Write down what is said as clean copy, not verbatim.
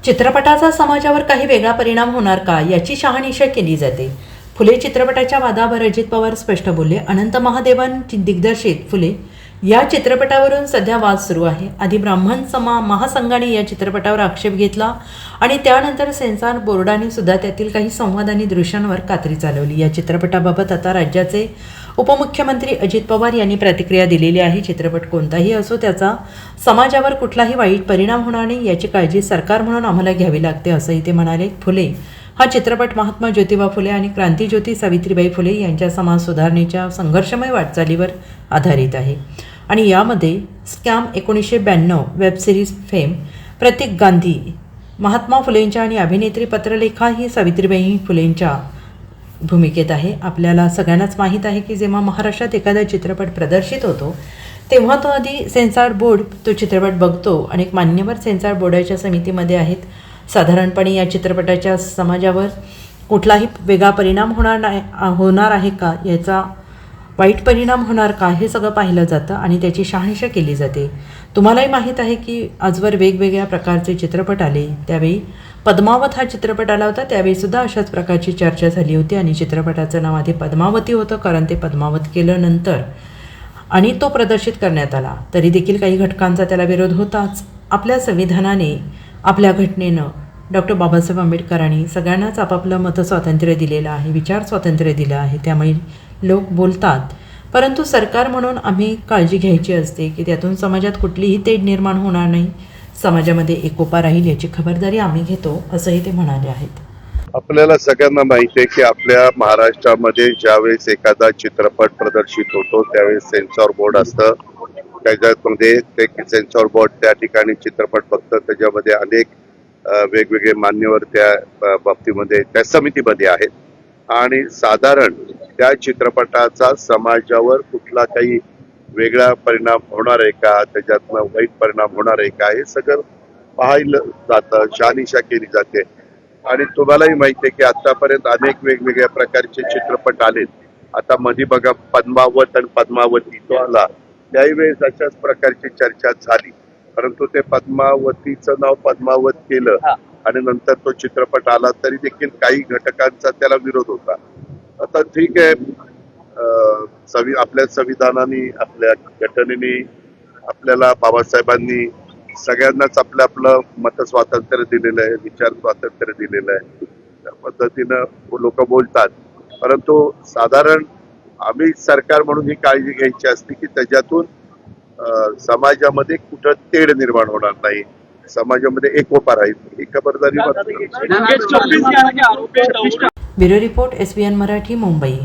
चित्रपटाचा समाजावर काही वेगळा परिणाम होणार का याची शहानिशा केली जाते. फुले चित्रपटाच्या वादावर अजित पवार स्पष्ट बोलले. अनंत महादेवन दिग्दर्शित फुले या चित्रपटावरून सध्या वाद सुरू आहे. आधी ब्राह्मण महासंघाने या चित्रपटावर आक्षेप घेतला आणि त्यानंतर सेन्सॉर बोर्डाने सुद्धा त्यातील काही संवाद आणि दृश्यांवर कात्री चालवली. या चित्रपटाबाबत आता राज्याचे उपमुख्यमंत्री अजित पवार यांनी प्रतिक्रिया दिलेली आहे. चित्रपट कोणताही असो त्याचा समाजावर कुठलाही वाईट परिणाम होणार नाही याची काळजी सरकार म्हणून आम्हाला घ्यावी लागते असंही ते म्हणाले. फुले हा चित्रपट महात्मा ज्योतिबा फुले आणि क्रांतिज्योती सावित्रीबाई फुले यांच्या समाज सुधारणेच्या संघर्षमय वाटचालीवर आधारित आहे आणि यामध्ये स्कॅम 1992 वेबसिरीज फेम, प्रतीक गांधी, महात्मा फुलेंच्या आणि अभिनेत्री पत्रलेखा ही सावित्रीबाई फुलेंच्या भूमिकेत आहे. आपल्याला सगळ्यांनाच माहीत आहे की जेव्हा महाराष्ट्रात एखादा चित्रपट प्रदर्शित होतो तेव्हा तो आधी सेन्सॉर बोर्ड तो चित्रपट बघतो. अनेक मान्यवर सेन्सॉर बोर्डाच्या समितीमध्ये आहेत. साधारणपणे या चित्रपटाच्या समाजावर कुठलाही वेगळा परिणाम होणार आहे का, याचा वाईट परिणाम होणार का, हे सगळं पाहिलं जातं आणि त्याची शहानिशा केली जाते. तुम्हालाही माहीत आहे की आजवर वेगवेगळ्या प्रकारचे चित्रपट आले. त्यावेळी पद्मावत हा चित्रपट आला होता, त्यावेळीसुद्धा अशाच प्रकारची चर्चा झाली होती आणि चित्रपटाचं नाव आधी पद्मावती होतं कारण ते पद्मावत केलं नंतर आणि तो प्रदर्शित करण्यात आला. तरी देखील काही घटकांचा त्याला विरोध होताच. आपल्या संविधानाने, आपल्या घटनेनं डॉक्टर बाबासाहेब आंबेडकरांनी सगळ्यांनाच आपापलं मतस्वातंत्र्य दिलेलं आहे, विचार स्वातंत्र्य दिलं आहे. त्यामुळे लोक बोलतात, परंतु सरकार म्हणून आम्ही काळजी घ्यायची असते की त्यातून समाजात कुठलीही तेढ निर्माण होणार नाही, समाजामध्ये एकोपा राहील याची खबरदारी आम्ही घेतो असंही ते म्हणाले आहेत. आपल्याला सगळ्यांना माहिती आहे की आपल्या महाराष्ट्रामध्ये ज्यावेळेस एखादा चित्रपट प्रदर्शित होतो त्यावेळेस सेन्सॉर बोर्ड असतं. त्याच्यामध्ये ते सेन्सॉर बोर्ड त्या ठिकाणी चित्रपट बघतं. त्याच्यामध्ये अनेक वेगवेगळे मान्यवर त्या बाबतीमध्ये त्या समितीमध्ये आहेत आणि साधारण त्या चित्रपटाचा समाजावर कुठला काही वेगळा परिणाम होणार आहे का, त्याच्यातनं वाईट परिणाम होणार आहे का, हे सगळं पाहिलं जातं, शहानिशा केली जाते. आणि तुम्हालाही माहिती आहे की आतापर्यंत अनेक वेगवेगळ्या प्रकारचे चित्रपट आलेत. आता मध्ये बघा पद्मावत आणि पद्मावती तो आला, त्याही वेळेस अशाच प्रकारची चर्चा झाली, परंतु ते पद्मावतीचं नाव पद्मावत केलं आणि नंतर तो चित्रपट आला तरी देखील काही घटकांचा त्याला विरोध होता. आता ठीक आहे, आपल्या संविधानाने, आपल्या घटनेने आपल्याला बाबासाहेबांनी सगळ्यांनाच आपलं आपलं मत स्वातंत्र्य दिलेलं आहे, विचार स्वातंत्र्य दिलेलं आहे. त्या पद्धतीनं लोक बोलतात, परंतु साधारण आम्ही सरकार म्हणून ही काळजी घ्यायची असते की त्याच्यातून समाजामध्ये कुठं तेढ निर्माण होणार नाही, समाजामध्ये एकोपा राहील ही खबरदारी. Bureau report SBN Marathi, Mumbai.